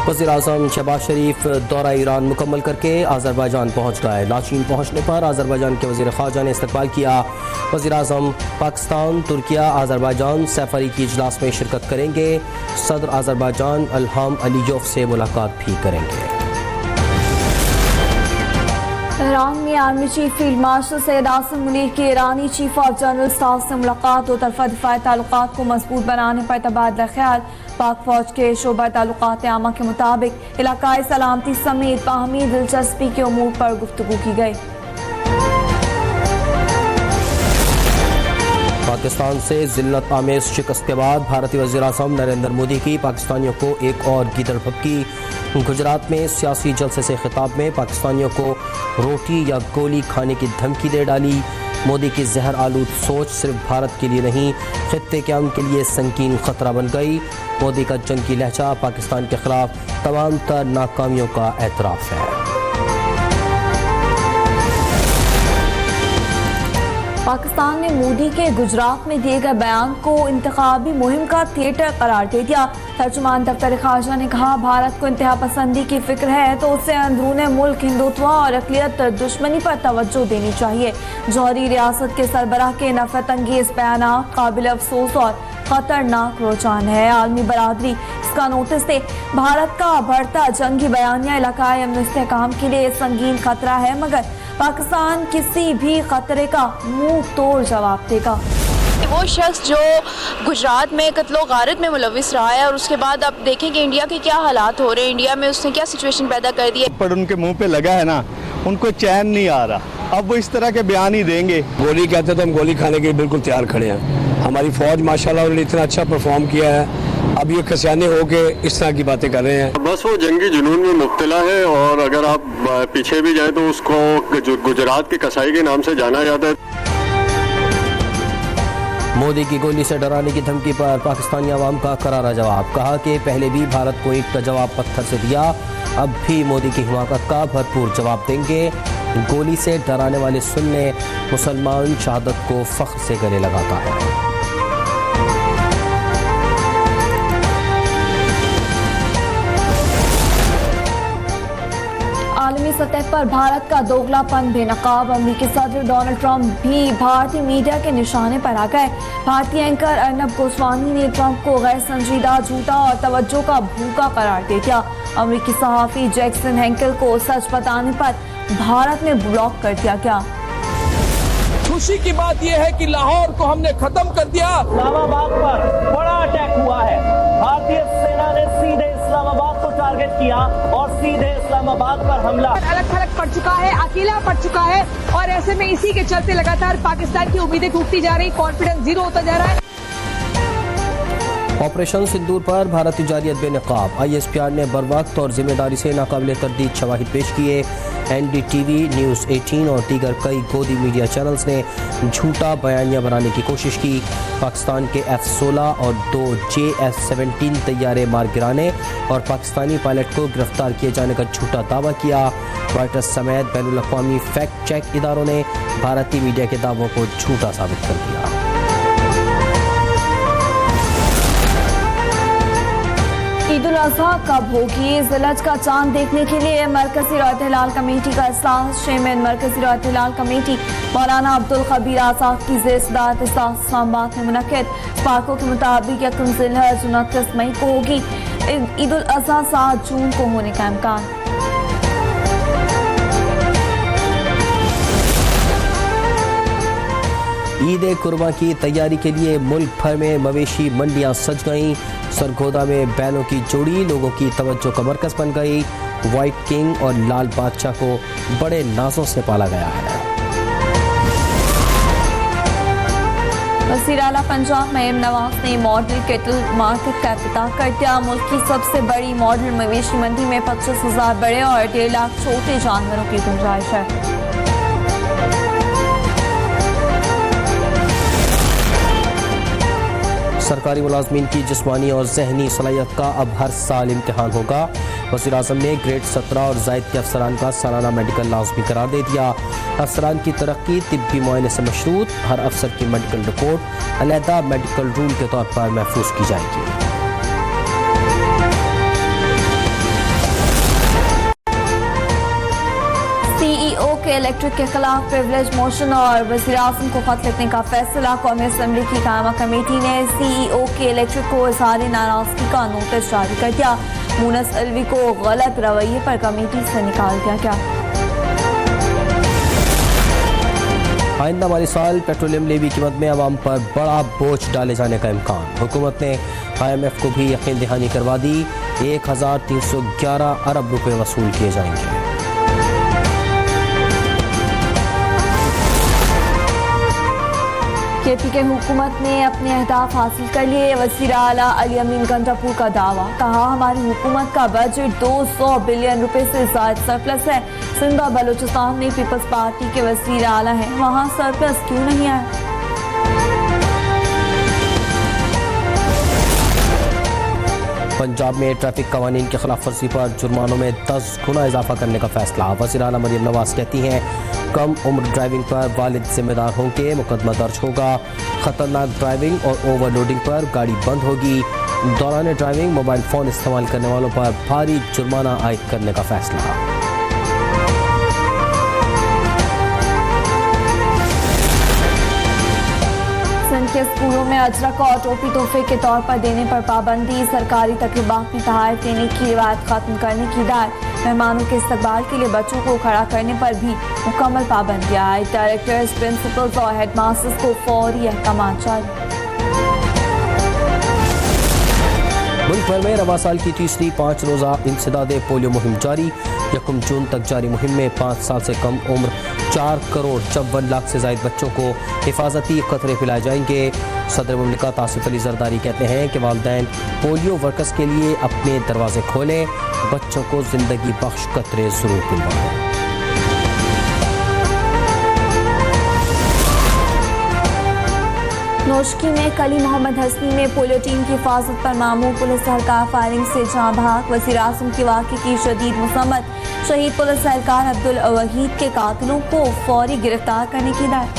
वज़ीर-ए-आज़म शहबाज शरीफ दौरा ईरान मुकम्मल करके अज़रबैजान पहुँच गए। लाचीन पहुँचने पर अज़रबैजान के वज़ीर ख़ारजा ने इस्तकबाल किया। वज़ीर-ए-आज़म पाकिस्तान, तुर्किया, अज़रबैजान सैफरी की इजलास में शिरकत करेंगे। सदर अज़रबैजान इल्हाम अलीयोव से मुलाकात भी करेंगे। तेहरान में army chief field marshal Syed Asim Munir की ईरानी चीफ ऑफ जनरल स्टाफ से मुलाकात। दो तरफा दिफाई ताल्लुकात को मजबूत बनाने पर तबादला ख्याल। पाक फौज के शोबा ताल्लुकात आमा के मुताबिक इलाकाई सलामती समेत बाहमी दिलचस्पी के उमूर पर गुफ्तगू की गई। पाकिस्तान से जिल्लत आमेज शिकस्त के बाद भारतीय वज़ीर-ए-आज़म नरेंद्र मोदी की पाकिस्तानियों को एक और गीदड़ भभकी। गुजरात में सियासी जलसे से खिताब में पाकिस्तानियों को रोटी या गोली खाने की धमकी दे डाली। मोदी की जहर आलूद सोच सिर्फ भारत के लिए नहीं, खित्ते के अमन के लिए संगीन खतरा बन गई। मोदी का जंगी लहजा पाकिस्तान के खिलाफ तमाम तर नाकामियों का एतराफ़ है। पाकिस्तान ने मोदी के गुजरात में दिए गए बयान को इंतखाबी मुहिम का थिएटर करार दे दिया। तर्जुमान दफ्तर ख़ारजा ने कहा, भारत को इंतहा पसंदी की फिक्र है तो उसे अंदरूने मुल्क हिंदुत्व और अक़लियत दुश्मनी पर तवज्जो देनी चाहिए। जौहरी रियासत के सरबराह के नफ़रत अंगेज़ बयान काबिल अफसोस और खतरनाक रुझान है। आलमी बरादरी इसका नोटिस दे। भारत का बढ़ता जंगी बयानिया इलाकाई अमन इस्तेहकाम के लिए संगीन खतरा है, मगर पाकिस्तान किसी भी खतरे का मुंह तोड़ जवाब देगा। वो शख्स जो गुजरात में कत्लो गारत में मुलविस रहा है और उसके बाद आप देखें कि इंडिया के क्या हालात हो रहे हैं, इंडिया में उसने क्या सिचुएशन पैदा कर दी है। पर उनके मुंह पे लगा है ना, उनको चैन नहीं आ रहा। अब वो इस तरह के बयान ही देंगे। गोली कहते तो हम गोली खाने के लिए बिल्कुल तैयार खड़े हैं। हमारी फौज माशाल्लाह उन्होंने इतना अच्छा परफॉर्म किया है। अब ये खसियाने होके इस तरह की बातें कर रहे हैं। बस वो जंगी जुनून में मुब्तला है और अगर आप पीछे भी जाए तो उसको गुजरात की कसाई के नाम से जाना जाता है। मोदी की गोली से डराने की धमकी पर पाकिस्तानी अवाम का करारा जवाब। कहा कि पहले भी भारत को ईंट का जवाब पत्थर से दिया, अब भी मोदी की हिमाकत का भरपूर जवाब देंगे। गोली से डराने वाले सुनने मुसलमान शहादत को फख्र से गले लगाता है। आलमी सतह पर भारत का दोगलापन बेनकाब। अमेरिकी सदर डोनाल्ड ट्रंप भी भारतीय मीडिया के निशाने पर आ गए। भारतीय एंकर अर्नब गोस्वामी ने ट्रंप को गैर संजीदा, झूठा और तवज्जो का भूखा करार दे दिया। अमेरिकी सहाफ़ी जैक्सन हेंकल को सच बताने पर भारत में ब्लॉक कर दिया गया। खुशी की बात यह है कि लाहौर को हमने खत्म कर दिया। इस्लामाबाद पर बड़ा अटैक हुआ है। भारतीय सेना ने सीधे इस्लामाबाद को टारगेट किया और सीधे इस्लामाबाद पर हमला। अलग थलग पड़ चुका है, अकेला पड़ चुका है और ऐसे में इसी के चलते लगातार पाकिस्तान की उम्मीदें टूटती जा रही, कॉन्फिडेंस जीरो होता जा रहा है। ऑपरेशन सिंदूर पर भारतीय जारियत बेनकाब। ISPR ने बरवक्त और जिम्मेदारी से नाकाबिल तरदीद शवाहिद पेश किए। NDTV, न्यूज़ 18 और दीगर कई गोदी मीडिया चैनल्स ने झूठा बयानिया बनाने की कोशिश की। पाकिस्तान के F-16 और 2 JF-17 तैयारे मार गिराने और पाकिस्तानी पायलट को गिरफ्तार किए जाने का झूठा दावा किया। रॉयटर्स समेत बैनुल अक़वामी फैक्ट चेक इदारों ने भारतीय मीडिया के दावों को झूठा साबित कर दिया। ईद उल अज़हा कब होगी? ज़िलहज का चांद देखने के लिए मरकज़ी रायत हिलाल कमेटी का इजलास। चेयरमैन मरकज़ी रायत हिलाल कमेटी मौलाना अब्दुल खबीर आज़ाद की ज़ेर-सदारत इजलास इस्लामाबाद में मुनक़्क़िद। पाकों के मुताबिक 1 ज़िलहज 29 मई को होगी। ईद उल अज़हा 7 जून को होने का इम्कान। ईद कुर्बान की तैयारी के लिए मुल्क भर में मवेशी मंडियां सज गईं। सरगोदा में बैलों की जोड़ी लोगों की तवज्जो का मरकज बन गई। व्हाइट किंग और लाल बादशाह को बड़े नाजों से पाला गया है। वज़ीर आला पंजाब मरीम नवाज ने मॉडल केटल मार्केट का इफ्तिताह कर दिया। मुल्क की सबसे बड़ी मॉडल मवेशी मंडी में 25,000 बड़े और 1.5 लाख छोटे जानवरों की गुंजाइश है। सरकारी मुलाजमीन की जिस्मानी और जहनी सलाहियत का अब हर साल इम्तिहान होगा। वज़ीर-ए-आज़म ने ग्रेड 17 और ज़ायद के अफसरान का सालाना मेडिकल लाज़मी करार दे दिया। अफसरान की तरक्की तिब्बी मुआयने से मशरूत। हर अफसर की मेडिकल रिपोर्ट अलहदा मेडिकल रूल के तौर पर महफूज की जाएगी। इलेक्ट्रिक के खिलाफ प्रिविलेज मोशन और वज़ीर-ए-आज़म को खत लिखने का फैसला। कौमी असम्बली की कायमा कमेटी ने CEO के इलेक्ट्रिक को इज़हार नाराजगी का नोटिस जारी कर दिया। मुनस अलवी को गलत रवैये पर कमेटी से निकाल दिया गया। आइंदा माली साल पेट्रोलियम लेवी कीमत में आवाम पर बड़ा बोझ डाले जाने का इम्कान। हुकूमत ने IMF को भी यकीन दहानी करवा दी। 1311 अरब रुपए वसूल किए जाएंगे। KP के हुकूमत ने अपने अहदाफ हासिल कर लिए। वज़ीर आला अली अमीन गंडापुर का दावा, कहा हमारी हुकूमत का बजट 200 बिलियन रुपए से ज़ायद सरप्लस है। सिंध और बलूचिस्तान में पीपल्स पार्टी के वज़ीर आला हैं, वहाँ सरप्लस क्यों नहीं आया? पंजाब में ट्रैफिक कवानीन की खिलाफ वर्जी पर जुर्मानों में 10 गुना इजाफा करने का फैसला। वज़ीर आला मरियम नवाज कहती हैं कम उम्र ड्राइविंग पर वालिद जिम्मेदार होंगे, मुकदमा दर्ज होगा। खतरनाक ड्राइविंग और ओवरलोडिंग पर गाड़ी बंद होगी। दौरान ड्राइविंग मोबाइल फ़ोन इस्तेमाल करने वालों पर भारी जुर्माना आयद करने का फैसला। सिंध के स्कूलों में अजरक और टोपी तोहफे के तौर पर देने पर पाबंदी। सरकारी तकरीबात में तोहफे देने की रिवायत खत्म करने की हिदायत। मेहमानों के इस्तकबाल के लिए बच्चों को खड़ा करने पर भी मुकम्मल पाबंदियाँ। डायरेक्टर्स, प्रिंसिपल्स और हेडमास्टर्स को फौरी अहकाम जारी। मुल्क भर में रवा साल की तीसरी 5 रोज़ा इंसदाद पोलियो मुहिम जारी। 1 जून तक जारी मुहिम में 5 साल से कम उम्र 4,54,00,000 से ज़ायद बच्चों को हिफाजती कतरे पिलाए जाएंगे। सदर मुमलिकत आसिफ अली जरदारी कहते हैं कि वालिदैन पोलियो वर्कर्स के लिए अपने दरवाजे खोलें, बच्चों को ज़िंदगी बख्श कतरे ज़रूर पिलवाएं। नौशकी में कली मोहम्मद हसनी में पोलियो टीम की हिफाजत पर मामूर पुलिस एहलकार फायरिंग से जाँ भाग। वज़ीर-ए-आज़म के वाक़े की शदीद मसम्मत। शहीद पुलिस एहलकार अब्दुल वहीद के कातिलों को फौरी गिरफ्तार करने की हिदायत।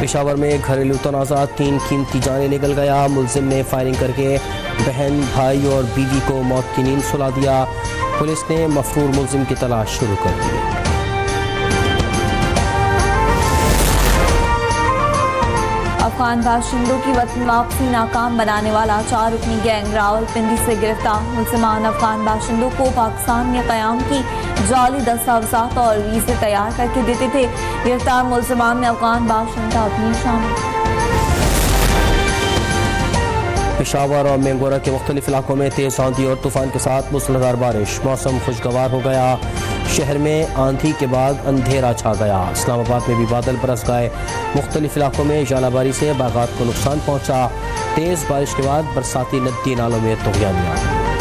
पेशावर में घरेलू तनाज़ा, 3 कीमती जानें निकल गया। मुलजिम ने फायरिंग करके बहन, भाई और बीवी को मौत की नींद सुला दिया। पुलिस ने मफरूर मुलजिम की तलाश शुरू कर दी। अफगान बाशिंदों की वतन वापसी नाकाम बनाने वाला 4 रुकनी गैंग रावलपिंडी से गिरफ्तार। मुसलमान अफगान बाशिंदों को पाकिस्तान में क़याम की जाली दस्तावेज़ात और वीज़े तैयार करके देते थे। गिरफ्तार मुसलमान में अफगान बाशिंदा भी शामिल। पेशावर और मेंगोरा के मुख्तलिफ इलाकों में तेज़ आंधी और तूफान के साथ मूसलाधार बारिश। मौसम खुशगवार हो गया। शहर में आंधी के बाद अंधेरा छा गया। इस्लामाबाद में भी बादल बरस गए। मुख्तलिफ इलाकों में जालाबारी से बागात को नुकसान पहुंचा। तेज़ बारिश के बाद बरसाती नदी नालों में तुग़यान आ गई।